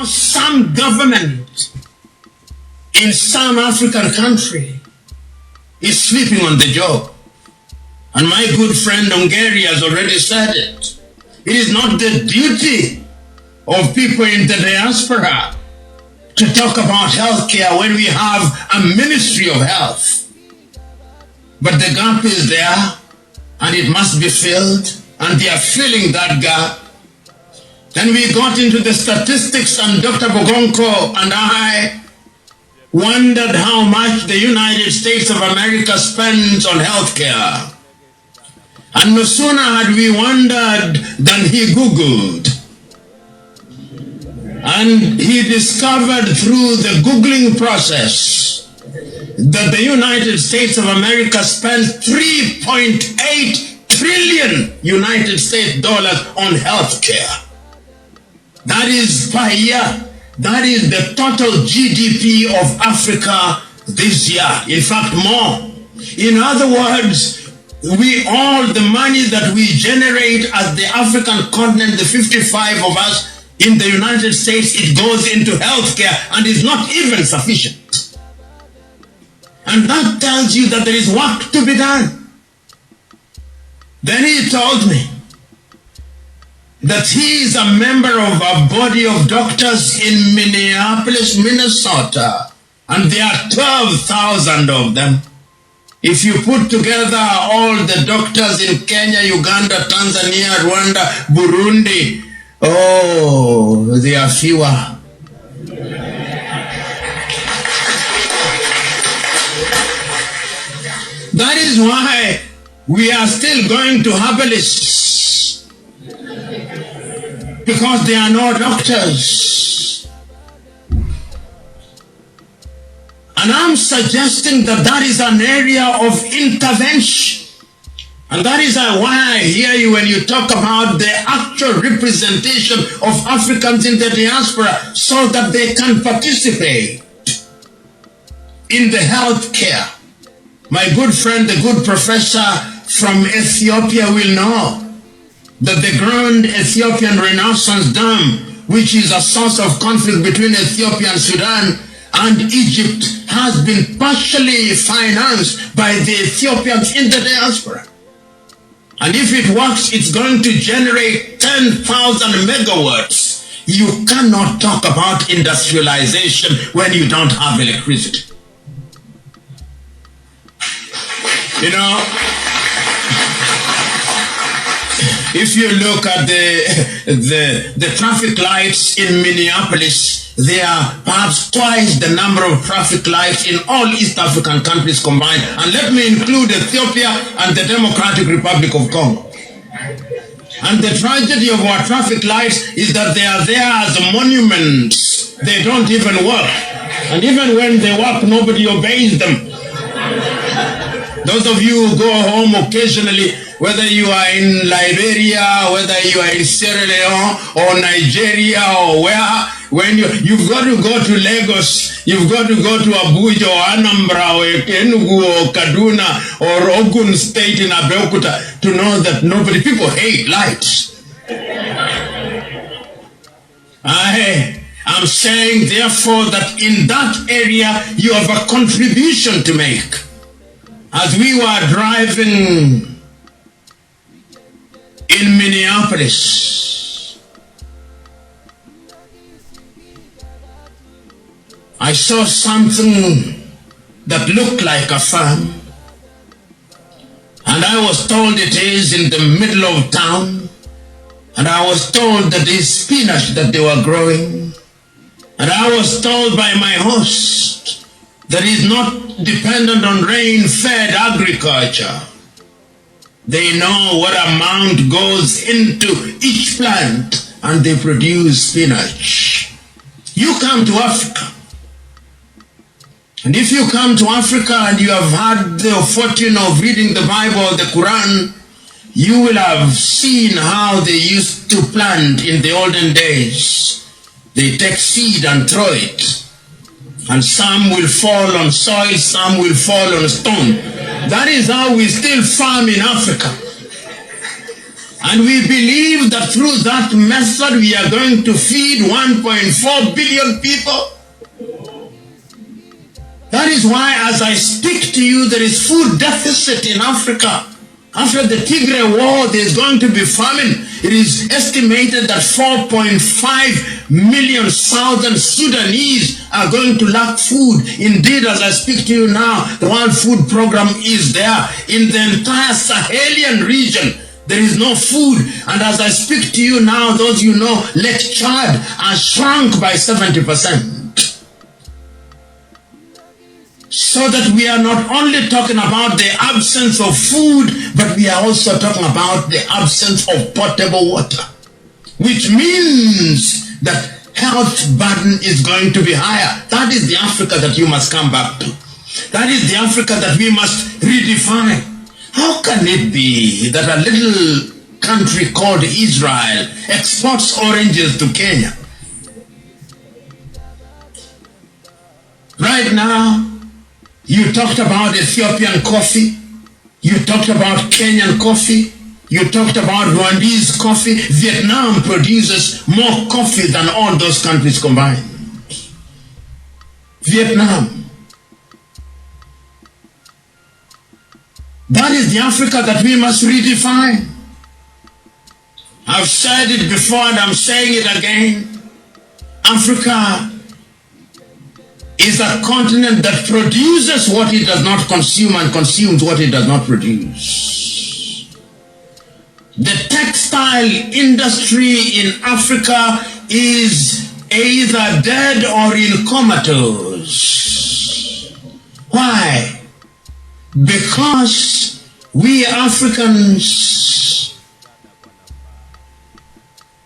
Some government in some African country is sleeping on the job. And my good friend Ongeri has already said it. It is not the duty of people in the diaspora to talk about healthcare when we have a Ministry of Health. But the gap is there, and it must be filled, and they are filling that gap. Then we got into the statistics, and Dr. Bogonko and I wondered how much the United States of America spends on healthcare. And no sooner had we wondered than he Googled. And he discovered through the Googling process that the United States of America spends 3.8 trillion United States dollars on healthcare. That is per year. That is the total GDP of Africa this year. In fact, more. In other words, all the money that we generate as the African continent, the 55 of us in the United States, it goes into healthcare and is not even sufficient. And that tells you that there is work to be done. Then he told me that he is a member of a body of doctors in Minneapolis, Minnesota, and there are 12,000 of them. If you put together all the doctors in Kenya, Uganda, Tanzania, Rwanda, Burundi, oh, they are fewer. That is why we are still going to herbalists, because there are no doctors. And I'm suggesting that that is an area of intervention. And that is why I hear you when you talk about the actual representation of Africans in the diaspora so that they can participate in the health care. My good friend, the good professor from Ethiopia will know that the Grand Ethiopian Renaissance Dam, which is a source of conflict between Ethiopia and Sudan and Egypt, has been partially financed by the Ethiopians in the diaspora. And if it works, it's going to generate 10,000 megawatts. You cannot talk about industrialization when you don't have electricity. You know, if you look at the traffic lights in Minneapolis, they are perhaps twice the number of traffic lights in all East African countries combined. And let me include Ethiopia and the Democratic Republic of Congo. And the tragedy of our traffic lights is that they are there as monuments. They don't even work. And even when they work, nobody obeys them. Those of you who go home occasionally, whether you are in Liberia, whether you are in Sierra Leone or Nigeria or where, when you've got to go to Lagos, you've got to go to Abuja or Anambra or Enugu or Kaduna or Ogun State in Abeokuta to know that people hate lights. I am saying therefore that in that area you have a contribution to make. As we were driving in Minneapolis, I saw something that looked like a farm, and I was told it is in the middle of town, and I was told that it's spinach that they were growing, and I was told by my host that is not dependent on rain-fed agriculture. They know what amount goes into each plant and they produce spinach. You come to Africa, and if you come to Africa and you have had the fortune of reading the Bible, the Quran, you will have seen how they used to plant in the olden days. They take seed and throw it. And some will fall on soil, some will fall on stone. That is how we still farm in Africa. And we believe that through that method we are going to feed 1.4 billion people. That is why as I speak to you, there is food deficit in Africa. After the Tigray war, there is going to be famine. It is estimated that 4.5 million southern Sudanese are going to lack food. Indeed, as I speak to you now, the World Food Program is there. In the entire Sahelian region, there is no food. And as I speak to you now, those you know, Lake Chad are shrunk by 70%. So that we are not only talking about the absence of food, but we are also talking about the absence of potable water, which means that health burden is going to be higher. That is the Africa that you must come back to. That is the Africa that we must redefine. How can it be that a little country called Israel exports oranges to Kenya? Right now, you talked about Ethiopian coffee, you talked about Kenyan coffee, you talked about Rwandese coffee. Vietnam produces more coffee than all those countries combined. Vietnam. That is the Africa that we must redefine. I've said it before and I'm saying it again. Africa is a continent that produces what it does not consume and consumes what it does not produce. The textile industry in Africa is either dead or in comatose. Why? Because we Africans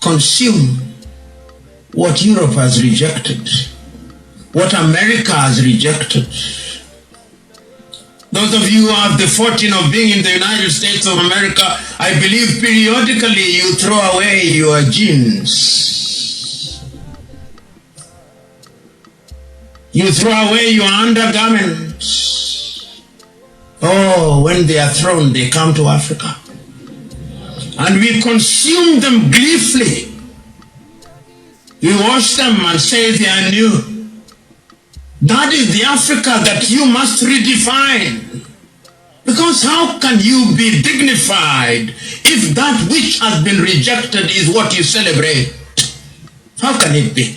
consume what Europe has rejected, what America has rejected. Those of you who have the fortune of being in the United States of America, I believe periodically you throw away your jeans. You throw away your undergarments. Oh, when they are thrown, they come to Africa. And we consume them gleefully. We wash them and say they are new. That is the Africa that you must redefine. Because how can you be dignified if that which has been rejected is what you celebrate? How can it be?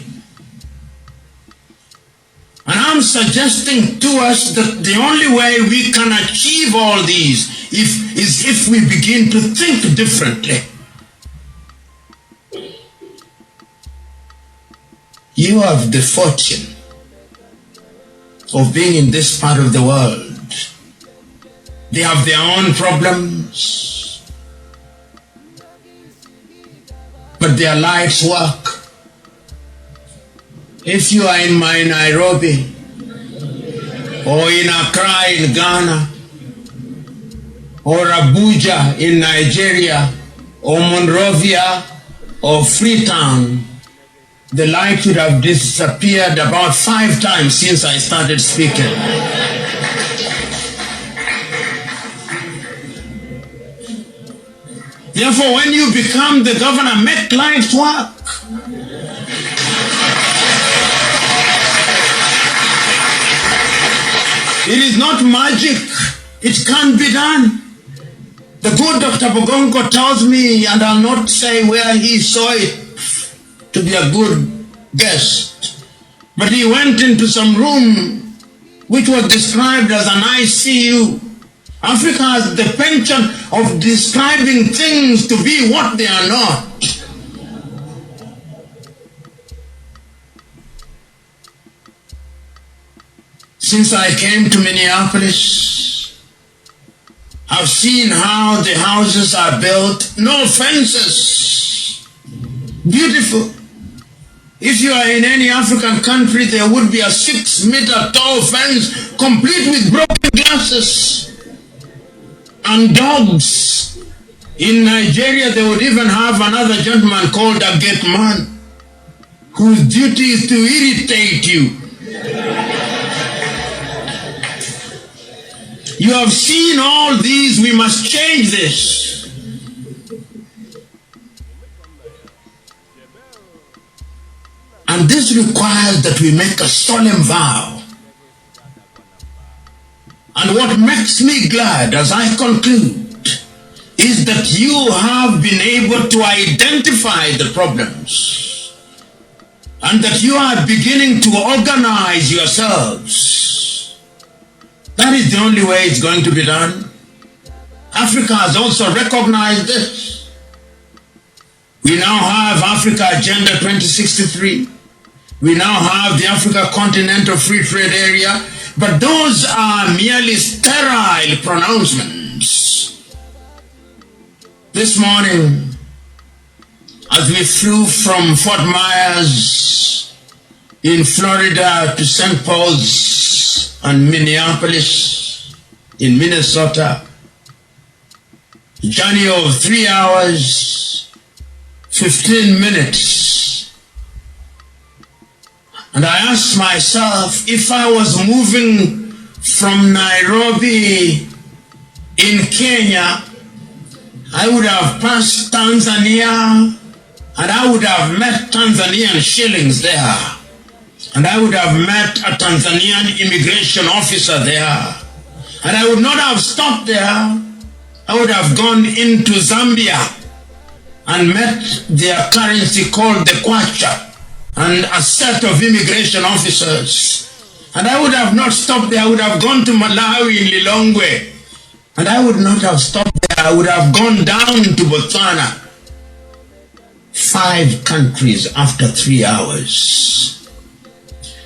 And I'm suggesting to us that the only way we can achieve all these is if we begin to think differently. You have the fortune of being in this part of the world. They have their own problems, but their lives work. If you are in my Nairobi, or in Accra in Ghana, or Abuja in Nigeria, or Monrovia, or Freetown, the light would have disappeared about 5 times since I started speaking. Therefore, when you become the governor, make life work. It is not magic. It can't be done. The good Dr. Bogongo tells me, and I'll not say where he saw it to be a good guest, but he went into some room which was described as an ICU. Africa has the penchant of describing things to be what they are not. Since I came to Minneapolis, I've seen how the houses are built, no fences, beautiful. If you are in any African country, there would be a 6-meter tall fence complete with broken glasses and dogs. In Nigeria, they would even have another gentleman called a gate man, whose duty is to irritate you. You have seen all these. We must change this. And this requires that we make a solemn vow. And what makes me glad as I conclude is that you have been able to identify the problems and that you are beginning to organize yourselves. That is the only way it's going to be done. Africa has also recognized this. We now have Africa Agenda 2063. We now have the Africa Continental Free Trade Area. But those are merely sterile pronouncements. This morning, as we flew from Fort Myers in Florida to St. Paul's and Minneapolis in Minnesota, a journey of 3 hours, 15 minutes. And I asked myself, if I was moving from Nairobi in Kenya, I would have passed Tanzania, and I would have met Tanzanian shillings there. And I would have met a Tanzanian immigration officer there. And I would not have stopped there. I would have gone into Zambia and met their currency called the Kwacha and a set of immigration officers. And I would have not stopped there. I would have gone to Malawi in Lilongwe. And I would not have stopped there. I would have gone down to Botswana. 5 countries after 3 hours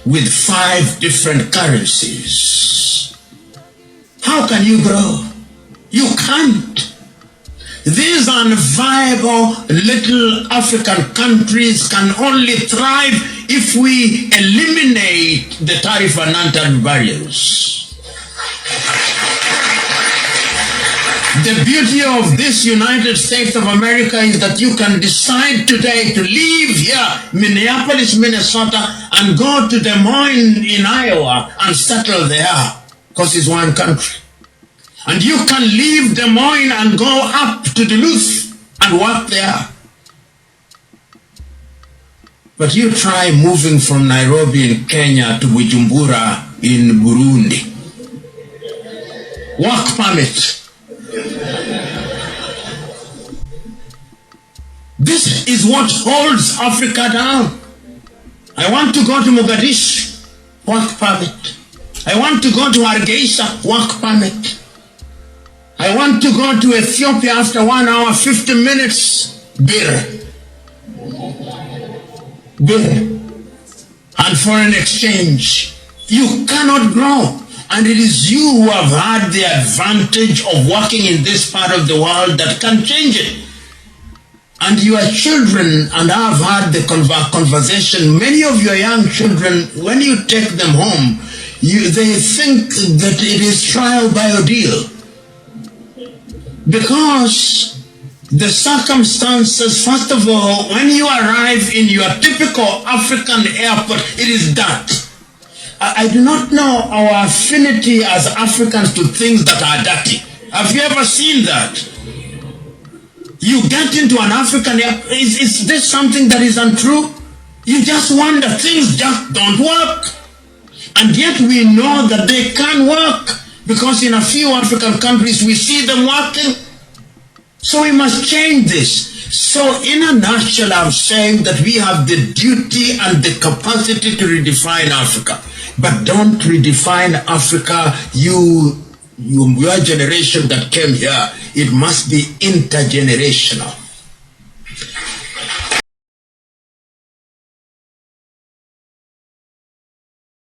with 5 different currencies. How can you grow? You can't. These unviable little African countries can only thrive if we eliminate the tariff and non-tariff barriers. The beauty of this United States of America is that you can decide today to leave here, Minneapolis, Minnesota, and go to Des Moines in Iowa and settle there, because it's one country. And you can leave Des Moines and go up to Duluth and work there. But you try moving from Nairobi in Kenya to Bujumbura in Burundi. Work permit. This is what holds Africa down. I want to go to Mogadishu, work permit. I want to go to Hargeisa, work permit. I want to go to Ethiopia after 1 hour, 50 minutes, bill. And foreign exchange. You cannot grow. And it is you who have had the advantage of working in this part of the world that can change it. And your children, and I've had the conversation, many of your young children, when you take them home, they think that it is trial by ordeal. Because the circumstances, first of all, when you arrive in your typical African airport, it is dirt. I do not know our affinity as Africans to things that are dirty. Have you ever seen that? You get into an African airport, is this something that is untrue? You just wonder, things just don't work. And yet we know that they can work, because in a few African countries we see them working. So we must change this. So in a nutshell, I'm saying that we have the duty and the capacity to redefine Africa. But don't redefine Africa, your generation that came here. It must be intergenerational.